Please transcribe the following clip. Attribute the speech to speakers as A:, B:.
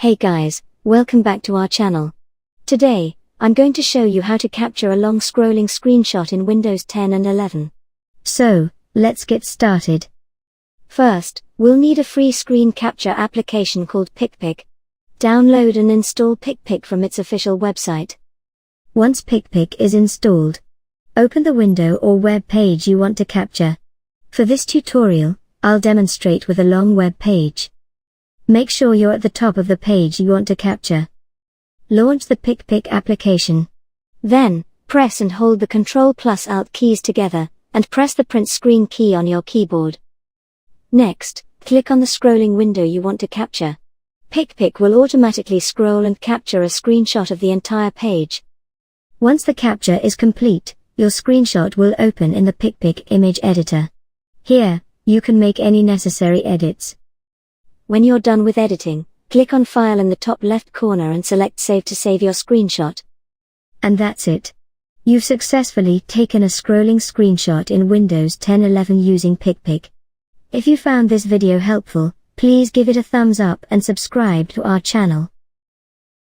A: Hey guys, welcome back to our channel. Today, I'm going to show you how to capture a long scrolling screenshot in Windows 10 and 11. So, let's get started. First, we'll need a free screen capture application called PicPic. Download and install PicPic from its official website. Once PicPic is installed, open the window or web page you want to capture. For this tutorial, I'll demonstrate with a long web page. Make sure you're at the top of the page you want to capture. Launch the PicPic application. Then, press and hold the Ctrl+Alt keys together, and press the print screen key on your keyboard. Next, click on the scrolling window you want to capture. PicPic will automatically scroll and capture a screenshot of the entire page. Once the capture is complete, your screenshot will open in the PicPic image editor. Here, you can make any necessary edits. When you're done with editing, click on File in the top left corner and select Save to save your screenshot. And that's it. You've successfully taken a scrolling screenshot in Windows 10-11 using PicPic. If you found this video helpful, please give it a thumbs up and subscribe to our channel.